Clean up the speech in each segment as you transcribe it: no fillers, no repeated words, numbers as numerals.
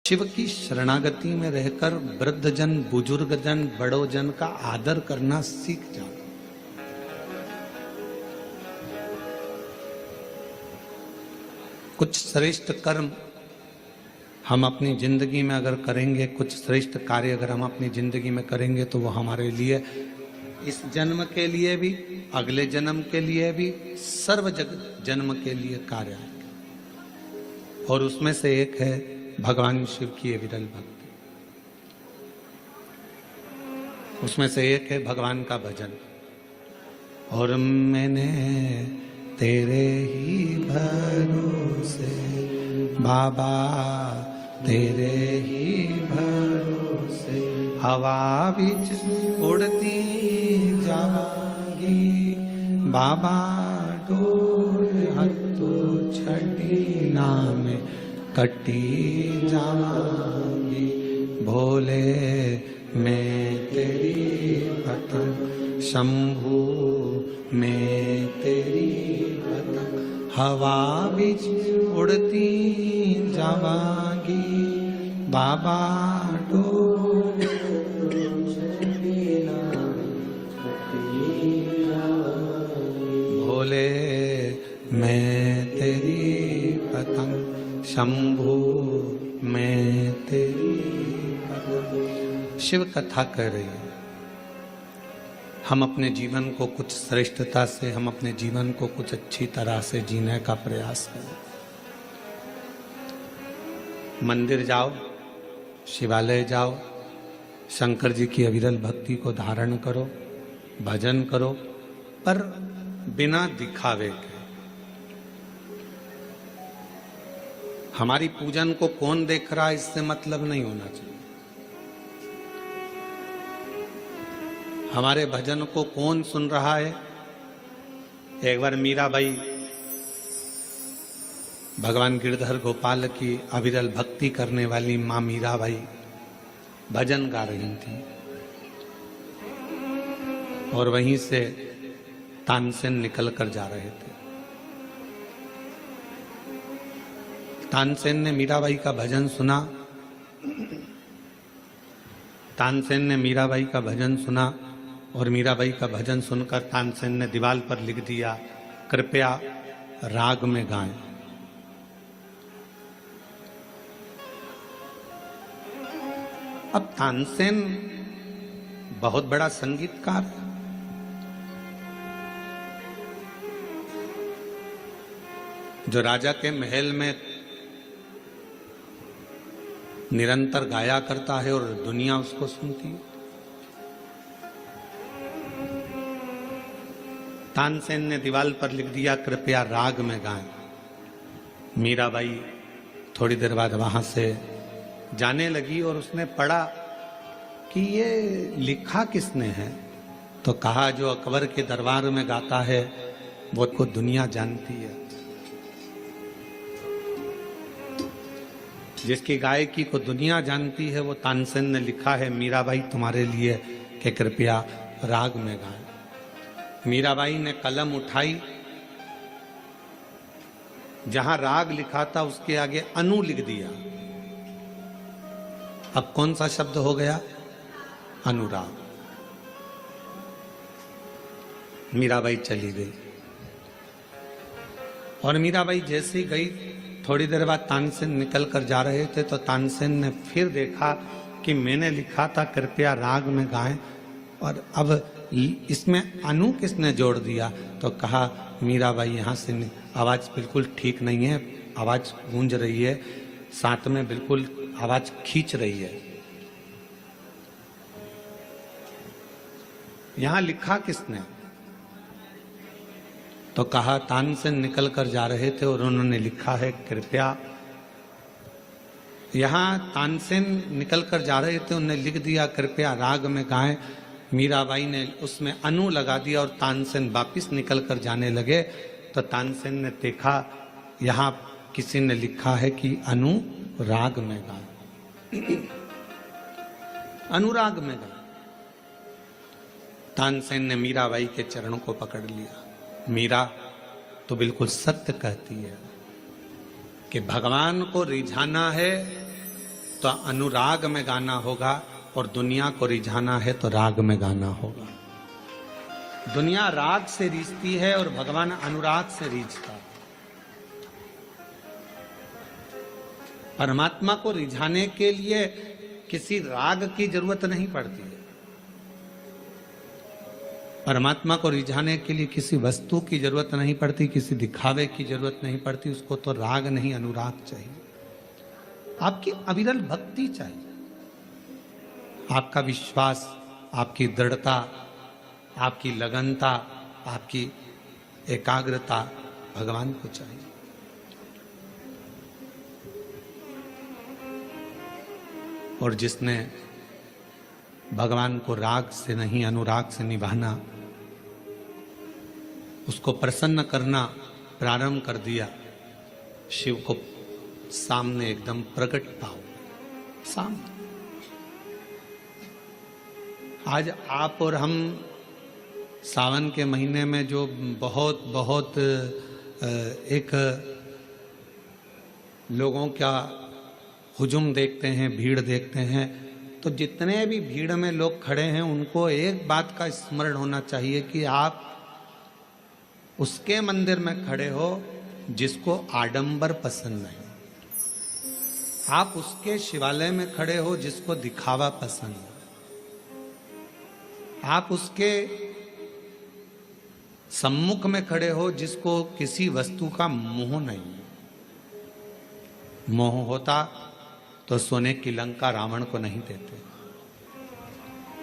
शिव की शरणागति में रहकर वृद्ध जन, बुजुर्ग जन, बड़ो जन का आदर करना सीख जाओ। कुछ श्रेष्ठ कर्म हम अपनी जिंदगी में अगर करेंगे, कुछ श्रेष्ठ कार्य अगर हम अपनी जिंदगी में करेंगे तो वो हमारे लिए इस जन्म के लिए भी, अगले जन्म के लिए भी, सर्व जन्म के लिए कार्य आएंगे। और उसमें से एक है भगवान शिव की विरल भक्ति। उसमें से एक है भगवान का भजन। और मैंने तेरे ही भरोसे बाबा, तेरे ही भरोसे हवा बिच उड़ती जावांगी बाबा, डोर हत्थों छड़ी नाम कटी जावांगी। भोले मैं तेरी पतंग, शंभू मैं तेरी पतंग, हवा बिच उड़ती जावांगी बाबा, डोर छड़ी नाम कटी जावांगी। भोले मैं तेरी पतंग, शंभू मैं तेरी पतंग। शिव कथा कह रही है हम अपने जीवन को कुछ श्रेष्ठता से, हम अपने जीवन को कुछ अच्छी तरह से जीने का प्रयास करें। मंदिर जाओ, शिवालय जाओ, शंकर जी की अविरल भक्ति को धारण करो, भजन करो, पर बिना दिखावे के। हमारी पूजन को कौन देख रहा है इससे मतलब नहीं होना चाहिए। हमारे भजन को कौन सुन रहा है। एक बार मीराबाई भगवान गिरधर गोपाल की अविरल भक्ति करने वाली मां मीराबाई भजन गा रही थी और वहीं से तानसेन निकल कर जा रहे थे। तानसेन ने मीराबाई का भजन सुना। तानसेन ने मीराबाई का भजन सुना और मीराबाई का भजन सुनकर तानसेन ने दीवार पर लिख दिया, कृपया राग में गाएं। अब तानसेन बहुत बड़ा संगीतकार है। जो राजा के महल में निरंतर गाया करता है और दुनिया उसको सुनती है। तानसेन ने दीवार पर लिख दिया, कृपया राग में गाएं। मीराबाई थोड़ी देर बाद वहां से जाने लगी और उसने पढ़ा कि ये लिखा किसने है। तो कहा, जो अकबर के दरबार में गाता है वो को दुनिया जानती है। जिसकी गायकी को दुनिया जानती है वो तानसेन ने लिखा है मीराबाई तुम्हारे लिए कि कृपया राग में गाएं। मीराबाई ने कलम उठाई, जहां राग लिखा था उसके आगे अनु लिख दिया। अब कौन सा शब्द हो गया? अनुराग। मीराबाई चली गई और मीराबाई जैसे ही गई, थोड़ी देर बाद तानसेन निकल कर जा रहे थे तो तानसेन ने फिर देखा कि मैंने लिखा था कृपया राग में गाएं और अब इसमें अनु किसने जोड़ दिया। तो कहा, मीराबाई यहाँ से आवाज बिल्कुल ठीक नहीं है, आवाज गूंज रही है, साथ में बिल्कुल आवाज खींच रही है। यहां लिखा किसने? तो कहा, तानसेन निकल कर जा रहे थे और उन्होंने लिखा है कृपया। यहां तानसेन निकल कर जा रहे थे, उन्होंने लिख दिया कृपया राग में गाएं। मीराबाई ने उसमें अनु लगा दिया और तानसेन वापिस निकल कर जाने लगे तो तानसेन ने देखा यहां किसी ने लिखा है कि अनु राग में गाएं, अनुराग में गाएं। तानसेन ने मीराबाई के चरणों को पकड़ लिया। मीरा तो बिल्कुल सत्य कहती है कि भगवान को रिझाना है तो अनुराग में गाना होगा, और दुनिया को रिझाना है तो राग में गाना होगा। दुनिया राग से रीझती है और भगवान अनुराग से रीझता है। परमात्मा को रिझाने के लिए किसी राग की जरूरत नहीं पड़ती है। परमात्मा को रिझाने के लिए किसी वस्तु की जरूरत नहीं पड़ती, किसी दिखावे की जरूरत नहीं पड़ती। उसको तो राग नहीं, अनुराग चाहिए। आपकी अविरल भक्ति चाहिए, आपका विश्वास, आपकी दृढ़ता, आपकी लगनता, आपकी एकाग्रता भगवान को चाहिए। और जिसने भगवान को राग से नहीं अनुराग से निभाना, उसको प्रसन्न करना प्रारंभ कर दिया, शिव को सामने एकदम प्रकट पाओ। सामने आज आप और हम सावन के महीने में जो बहुत बहुत एक लोगों का हुजूम देखते हैं, भीड़ देखते हैं, तो जितने भी भीड़ में लोग खड़े हैं उनको एक बात का स्मरण होना चाहिए कि आप उसके मंदिर में खड़े हो जिसको आडंबर पसंद नहीं। आप उसके शिवालय में खड़े हो जिसको दिखावा पसंद है। आप उसके सम्मुख में खड़े हो जिसको किसी वस्तु का मोह नहीं। मोह होता तो सोने की लंका रावण को नहीं देते।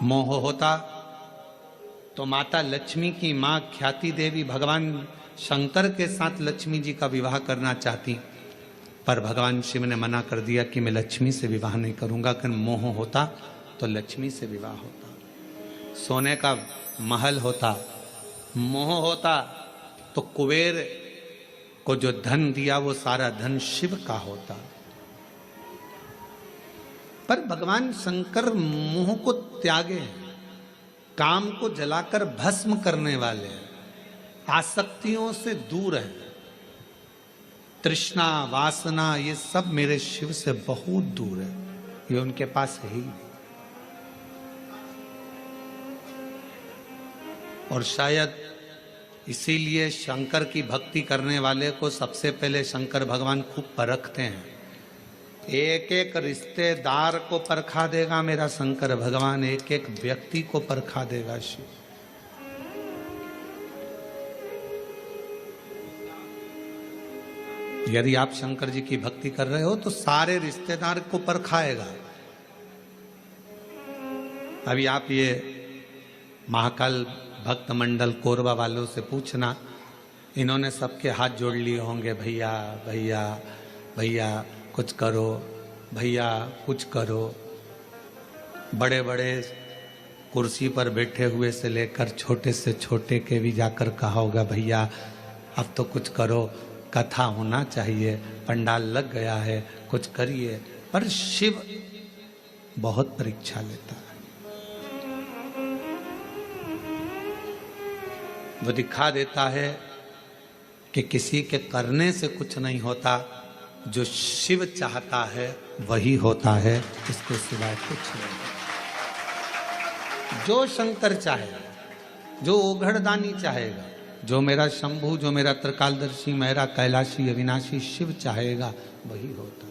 मोह होता तो माता लक्ष्मी की मां ख्याति देवी भगवान शंकर के साथ लक्ष्मी जी का विवाह करना चाहती, पर भगवान शिव ने मना कर दिया कि मैं लक्ष्मी से विवाह नहीं करूंगा। कि मोह होता तो लक्ष्मी से विवाह होता, सोने का महल होता। मोह होता तो कुबेर को जो धन दिया वो सारा धन शिव का होता। पर भगवान शंकर मोह को त्यागे हैं, काम को जलाकर भस्म करने वाले हैं, आसक्तियों से दूर हैं। तृष्णा वासना ये सब मेरे शिव से बहुत दूर है, ये उनके पास है ही नहीं। और शायद इसीलिए शंकर की भक्ति करने वाले को सबसे पहले शंकर भगवान खूब परखते हैं। एक एक रिश्तेदार को परखा देगा मेरा शंकर भगवान, एक एक व्यक्ति को परखा देगा शिव। यदि आप शंकर जी की भक्ति कर रहे हो तो सारे रिश्तेदार को परखाएगा। अभी आप ये महाकाल भक्त मंडल कोरबा वालों से पूछना, इन्होंने सबके हाथ जोड़ लिए होंगे, भैया भैया भैया कुछ करो, भैया कुछ करो। बड़े बड़े कुर्सी पर बैठे हुए से लेकर छोटे से छोटे के भी जाकर कहा होगा, भैया अब तो कुछ करो, कथा होना चाहिए, पंडाल लग गया है, कुछ करिए। पर शिव बहुत परीक्षा लेता है। वो दिखा देता है कि किसी के करने से कुछ नहीं होता, जो शिव चाहता है वही होता है, इसके सिवाय कुछ नहीं। जो शंकर चाहेगा, जो ओघड़दानी चाहेगा, जो मेरा शंभु, जो मेरा त्रिकालदर्शी, मेरा कैलाशी अविनाशी शिव चाहेगा वही होता।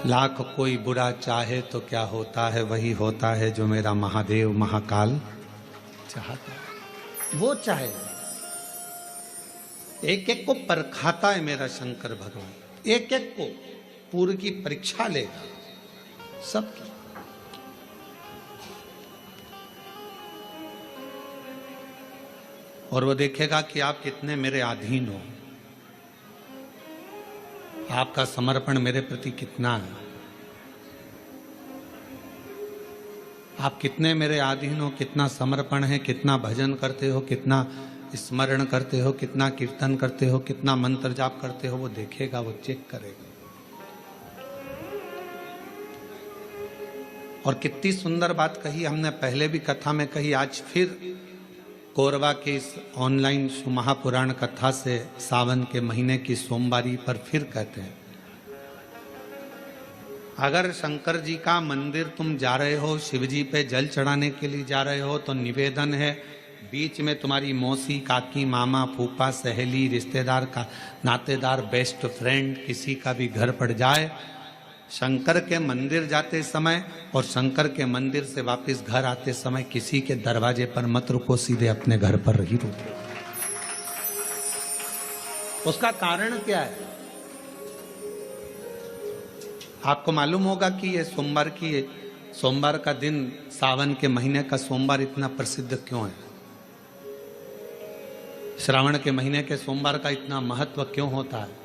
लाख कोई बुरा चाहे तो क्या होता है, वही होता है जो मेरा महादेव महाकाल चाहता है। वो चाहेगा, एक एक को परखाता है मेरा शंकर भगवान, एक एक को पूर्व की परीक्षा लेगा सबकी। और वो देखेगा कि आप कितने मेरे अधीन हो, आपका समर्पण मेरे प्रति कितना है, आप कितने मेरे अधीन हो, कितना समर्पण है, कितना भजन करते हो, कितना स्मरण करते हो, कितना कीर्तन करते हो, कितना मंत्र जाप करते हो। वो देखेगा, वो चेक करेगा। और कितनी सुंदर बात कही हमने, पहले भी कथा में कही, आज फिर कोरबा की इस ऑनलाइन महापुराण कथा से सावन के महीने की सोमवारी पर फिर कहते हैं, अगर शंकर जी का मंदिर तुम जा रहे हो, शिव जी पे जल चढ़ाने के लिए जा रहे हो, तो निवेदन है बीच में तुम्हारी मौसी, काकी, मामा, फूफा, सहेली, रिश्तेदार का नातेदार, बेस्ट फ्रेंड किसी का भी घर पड़ जाए, शंकर के मंदिर जाते समय और शंकर के मंदिर से वापस घर आते समय किसी के दरवाजे पर मत रुको, सीधे अपने घर पर ही रुको। उसका कारण क्या है? आपको मालूम होगा कि ये सोमवार का दिन, सावन के महीने का सोमवार इतना प्रसिद्ध क्यों है? श्रावण के महीने के सोमवार का इतना महत्व क्यों होता है?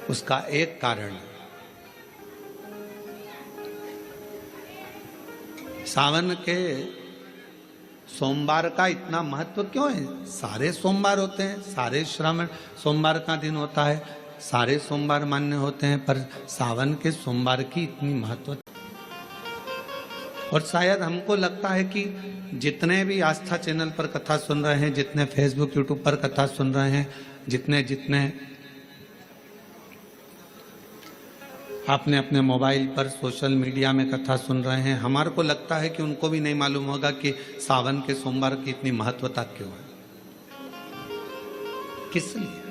उसका एक कारण है, सावन के सोमवार का इतना महत्व क्यों है? सारे सोमवार होते हैं, सारे श्रावण सोमवार का दिन होता है, सारे सोमवार मान्य होते हैं, पर सावन के सोमवार की इतनी महत्व। और शायद हमको लगता है कि जितने भी आस्था चैनल पर कथा सुन रहे हैं, जितने फेसबुक यूट्यूब पर कथा सुन रहे हैं, जितने आपने अपने मोबाइल पर सोशल मीडिया में कथा सुन रहे हैं, हमारे को लगता है कि उनको भी नहीं मालूम होगा कि सावन के सोमवार की इतनी महत्वता क्यों है, किस लिए।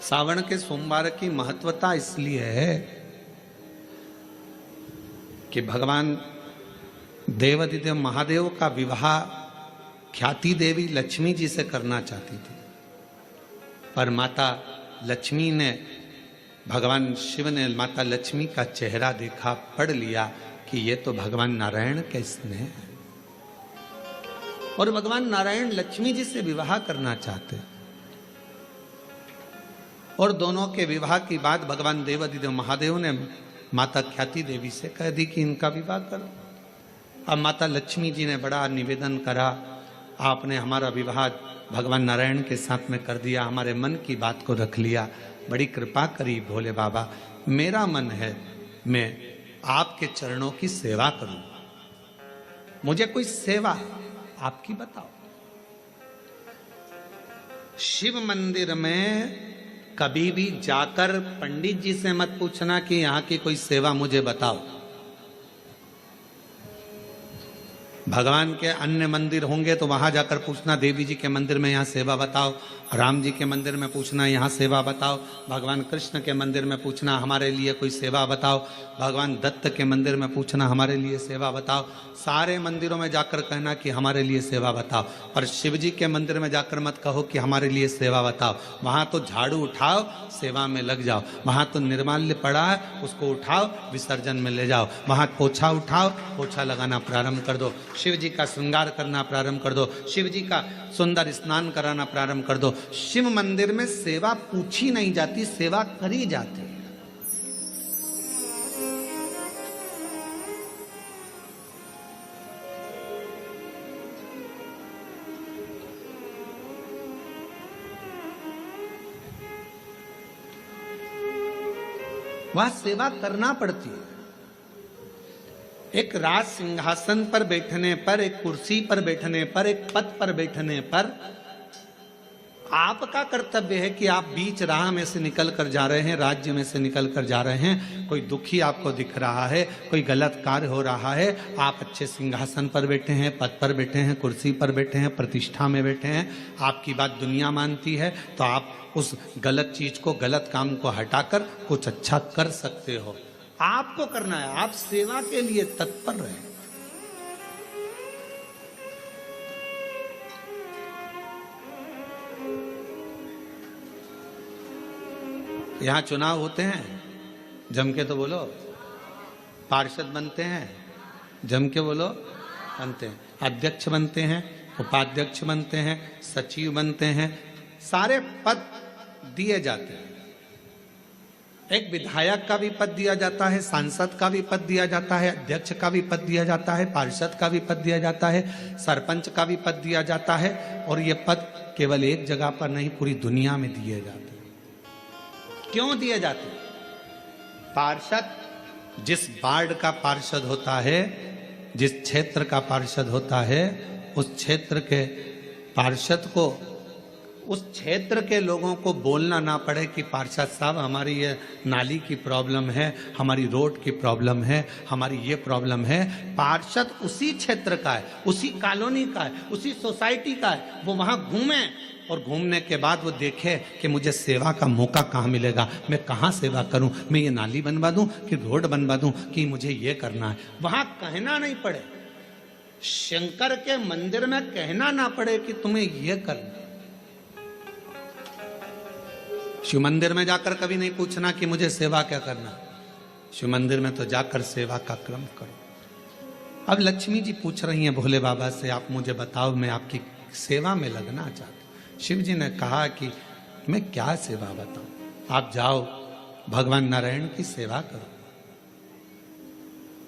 सावन के सोमवार की महत्वता इसलिए है कि भगवान देवाधिदेव महादेव का विवाह ख्याति देवी लक्ष्मी जी से करना चाहती थी, पर माता लक्ष्मी ने, भगवान शिव ने माता लक्ष्मी का चेहरा देखा, पढ़ लिया कि ये तो भगवान नारायण के स्नेह है, और भगवान नारायण लक्ष्मी जी से विवाह करना चाहते। और दोनों के विवाह की बात भगवान देवाधिदेव महादेव ने माता ख्याति देवी से कह दी कि इनका विवाह करो। अब माता लक्ष्मी जी ने बड़ा निवेदन करा, आपने हमारा विवाह भगवान नारायण के साथ में कर दिया, हमारे मन की बात को रख लिया, बड़ी कृपा करी भोले बाबा, मेरा मन है मैं आपके चरणों की सेवा करूं, मुझे कोई सेवा आपकी बताओ। शिव मंदिर में कभी भी जाकर पंडित जी से मत पूछना कि यहां की कोई सेवा मुझे बताओ। भगवान के अन्य मंदिर होंगे तो वहां जाकर पूछना, देवी जी के मंदिर में यहाँ सेवा बताओ, राम जी के मंदिर में पूछना यहाँ सेवा बताओ, भगवान कृष्ण के मंदिर में पूछना हमारे लिए कोई सेवा बताओ, भगवान दत्त के मंदिर में पूछना हमारे लिए सेवा बताओ। सारे मंदिरों में जाकर कहना कि हमारे लिए सेवा बताओ, पर शिव जी के मंदिर में जाकर मत कहो कि हमारे लिए सेवा बताओ। वहां तो झाड़ू उठाओ, सेवा में लग जाओ, वहां तो निर्माल्य पड़ा है उसको उठाओ, विसर्जन में ले जाओ, वहां पोछा उठाओ, पोछा लगाना प्रारंभ कर दो, शिव जी का श्रृंगार करना प्रारंभ कर दो, शिव जी का सुंदर स्नान कराना प्रारंभ कर दो। शिव मंदिर में सेवा पूछी नहीं जाती, सेवा करी जाती है। वहां सेवा करना पड़ती है। एक राज सिंहासन पर बैठने पर, एक कुर्सी पर बैठने पर, एक पद पर बैठने पर आपका कर्तव्य है कि आप बीच राह में से निकल कर जा रहे हैं, राज्य में से निकल कर जा रहे हैं, कोई दुखी आपको दिख रहा है, कोई गलत कार्य हो रहा है, आप अच्छे सिंहासन पर बैठे हैं, पद पर बैठे हैं, कुर्सी पर बैठे हैं, प्रतिष्ठा में बैठे हैं, आपकी बात दुनिया मानती है, तो आप उस गलत चीज को, गलत काम को हटाकर कुछ अच्छा कर सकते हो। आपको करना है, आप सेवा के लिए तत्पर रहें। यहां चुनाव होते हैं, जम के तो बोलो, पार्षद बनते हैं, जम के बोलो, बनते हैं, अध्यक्ष बनते हैं, उपाध्यक्ष बनते हैं, सचिव बनते हैं, सारे पद दिए जाते हैं। एक विधायक का भी पद दिया जाता है, सांसद का भी पद दिया जाता है, अध्यक्ष का भी पद दिया जाता है, पार्षद का भी पद दिया जाता है, सरपंच का भी पद दिया जाता है। और ये पद केवल एक जगह पर नहीं, पूरी दुनिया में दिए जाते हैं। क्यों दिए जाते हैं? पार्षद जिस वार्ड का पार्षद होता है, जिस क्षेत्र का पार्षद होता है, उस क्षेत्र के पार्षद को, उस क्षेत्र के लोगों को बोलना ना पड़े कि पार्षद साहब हमारी ये नाली की प्रॉब्लम है, हमारी रोड की प्रॉब्लम है, हमारी ये प्रॉब्लम है। पार्षद उसी क्षेत्र का है, उसी कॉलोनी का है, उसी सोसाइटी का है। वो वहाँ घूमे और घूमने के बाद वो देखे कि मुझे सेवा का मौका कहाँ मिलेगा, मैं कहाँ सेवा करूं, मैं ये नाली बनवा दूं कि रोड बनवा दूं कि मुझे ये करना है। वहां कहना नहीं पड़े, शंकर के मंदिर में कहना ना पड़े कि तुम्हें ये करना। शिव मंदिर में जाकर कभी नहीं पूछना कि मुझे सेवा क्या करना। शिव मंदिर में तो जाकर सेवा का क्रम करो। अब लक्ष्मी जी पूछ रही हैं भोले बाबा से, आप मुझे बताओ, मैं आपकी सेवा में लगना चाहती। शिव जी ने कहा कि मैं क्या सेवा बताऊं, आप जाओ भगवान नारायण की सेवा करो।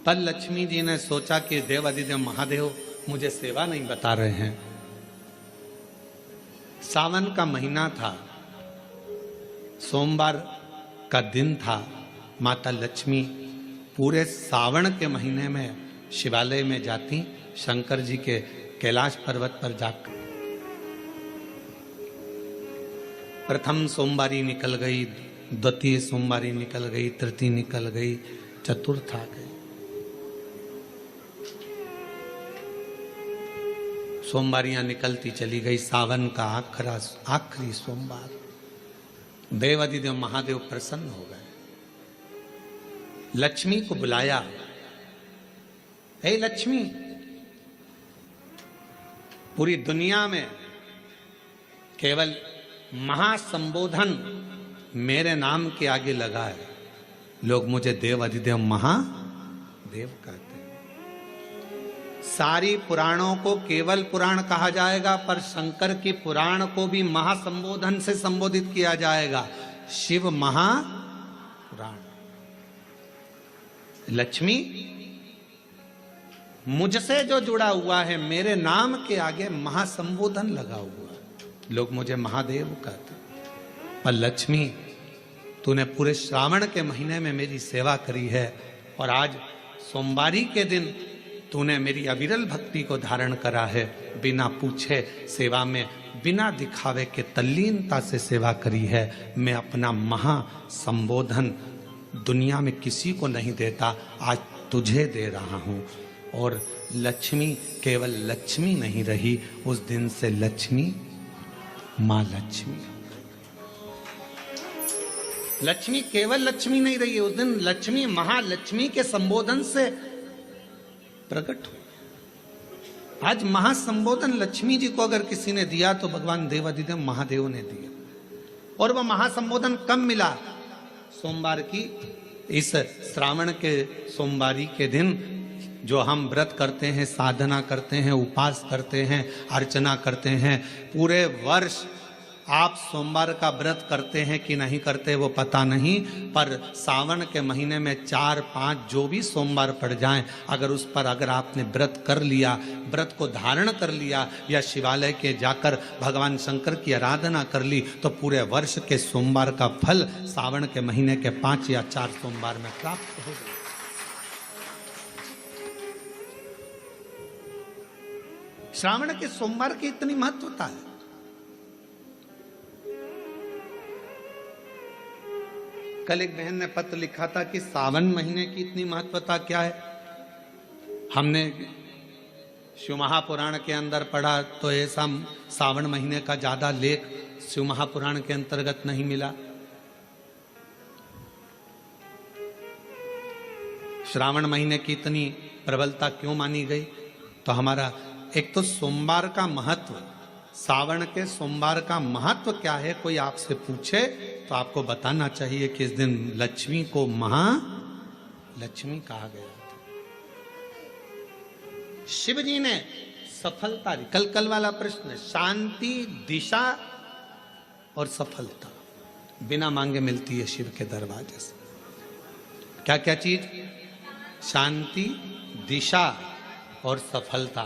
पर लक्ष्मी जी ने सोचा कि देवाधिदेव महादेव मुझे सेवा नहीं बता रहे हैं। सावन का महीना था, सोमवार का दिन था। माता लक्ष्मी पूरे सावन के महीने में शिवालय में जाती, शंकर जी के कैलाश पर्वत पर जाकर। प्रथम सोमवारी निकल गई, द्वितीय सोमवारी निकल गई, तृतीय निकल गई, चतुर्थ आ गई। सोमवारियां निकलती चली गई। सावन का आखिरी सोमवार देवाधिदेव महादेव प्रसन्न हो गए, लक्ष्मी को बुलाया। हे लक्ष्मी, पूरी दुनिया में केवल महासंबोधन मेरे नाम के आगे लगा है। लोग मुझे देवाधिदेव महादेव कहते हैं। सारी पुराणों को केवल पुराण कहा जाएगा, पर शंकर की पुराण को भी महासंबोधन से संबोधित किया जाएगा, शिव महापुराण। लक्ष्मी, मुझसे जो जुड़ा हुआ है, मेरे नाम के आगे महासंबोधन लगा हुआ है, लोग मुझे महादेव कहते। पर लक्ष्मी, तूने पूरे श्रावण के महीने में मेरी सेवा करी है, और आज सोमवारी के दिन तूने मेरी अविरल भक्ति को धारण करा है। बिना पूछे सेवा में, बिना दिखावे के तल्लीनता से सेवा करी है। मैं अपना महासंबोधन दुनिया में किसी को नहीं देता, आज तुझे दे रहा हूं। और लक्ष्मी केवल लक्ष्मी नहीं रही, उस दिन से लक्ष्मी मां लक्ष्मी। लक्ष्मी केवल लक्ष्मी नहीं रही, उस दिन लक्ष्मी महालक्ष्मी के संबोधन से प्रकट हुई। आज महासंबोधन लक्ष्मी जी को अगर किसी ने दिया तो भगवान देवाधिदेव महादेव ने दिया। और वह महासंबोधन कब मिला? सोमवार की इस श्रावण के सोमवारी के दिन जो हम व्रत करते हैं, साधना करते हैं, उपास करते हैं, अर्चना करते हैं। पूरे वर्ष आप सोमवार का व्रत करते हैं कि नहीं करते वो पता नहीं, पर सावन के महीने में 4-5 जो भी सोमवार पड़ जाएं, अगर उस पर अगर आपने व्रत कर लिया, व्रत को धारण कर लिया, या शिवालय के जाकर भगवान शंकर की आराधना कर ली, तो पूरे वर्ष के सोमवार का फल सावन के महीने के 5 या 4 सोमवार में प्राप्त होगा। श्रावण के सोमवार की इतनी महत्वता है। कल एक बहन ने पत्र लिखा था कि सावन महीने की इतनी महत्वता क्या है। हमने शिव महापुराण के अंदर पढ़ा तो ऐसा सावन महीने का ज्यादा लेख शिव महापुराण के अंतर्गत नहीं मिला। श्रावण महीने की इतनी प्रबलता क्यों मानी गई? तो हमारा एक तो सोमवार का महत्व, सावन के सोमवार का महत्व क्या है, कोई आपसे पूछे तो आपको बताना चाहिए कि इस दिन लक्ष्मी को महालक्ष्मी कहा गया था। शिव जी ने सफलता दी। कल वाला प्रश्न, शांति, दिशा और सफलता बिना मांगे मिलती है शिव के दरवाजे से। क्या क्या चीज? शांति, दिशा और सफलता।